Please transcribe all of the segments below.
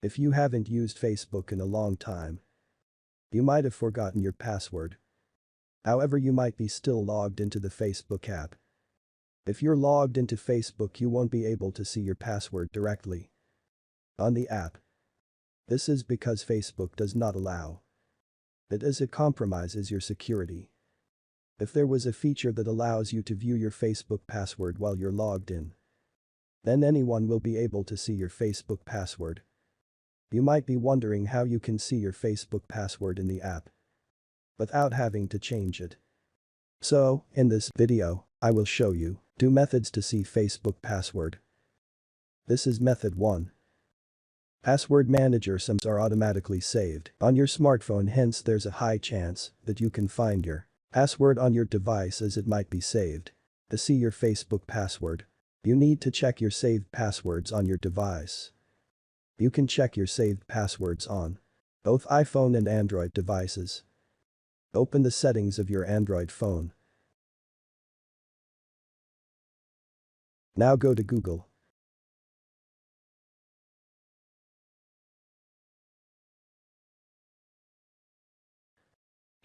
If you haven't used Facebook in a long time, you might have forgotten your password. However, you might be still logged into the Facebook app. If you're logged into Facebook, you won't be able to see your password directly on the app. This is because Facebook does not allow it, as it compromises your security. If there was a feature that allows you to view your Facebook password while you're logged in, then anyone will be able to see your Facebook password. You might be wondering how you can see your Facebook password in the app without having to change it. So, in this video, I will show you 2 methods to see Facebook password. This is method 1. Password manager. Some are automatically saved on your smartphone, hence there's a high chance that you can find your password on your device as it might be saved. To see your Facebook password, you need to check your saved passwords on your device. You can check your saved passwords on both iPhone and Android devices. Open the settings of your Android phone. Now go to Google.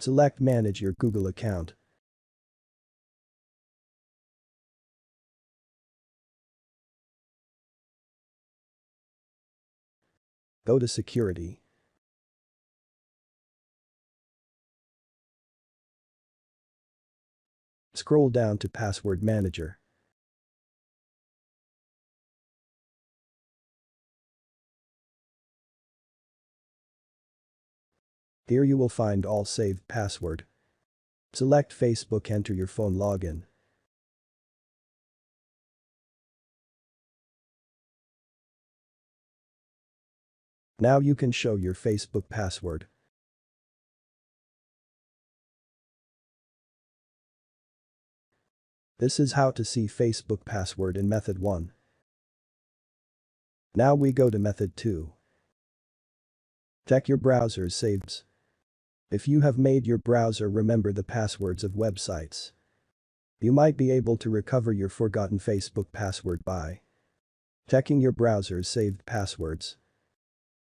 Select Manage your Google account. Go to Security. Scroll down to Password Manager. Here you will find all saved password. Select Facebook, enter your phone login. Now you can show your Facebook password. This is how to see Facebook password in method 1. Now we go to method 2. Check your browser's saves. If you have made your browser remember the passwords of websites, you might be able to recover your forgotten Facebook password by checking your browser's saved passwords.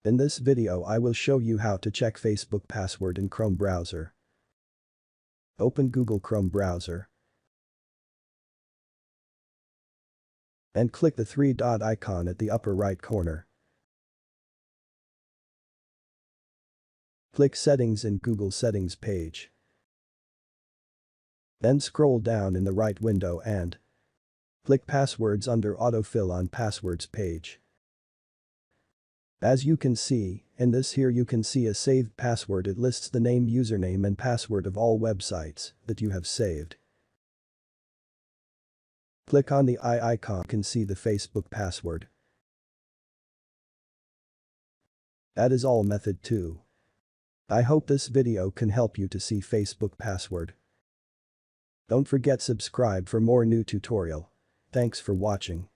In this video I will show you how to check Facebook password in Chrome browser. Open Google Chrome browser and click the 3-dot icon at the upper right corner. Click Settings in Google Settings page. Then scroll down in the right window and click Passwords under Autofill on Passwords page. As you can see, in this here you can see a saved password. It lists the name, username and password of all websites that you have saved. Click on the eye icon, you can see the Facebook password. That is all method 2. I hope this video can help you to see Facebook password. Don't forget subscribe for more new tutorial. Thanks for watching.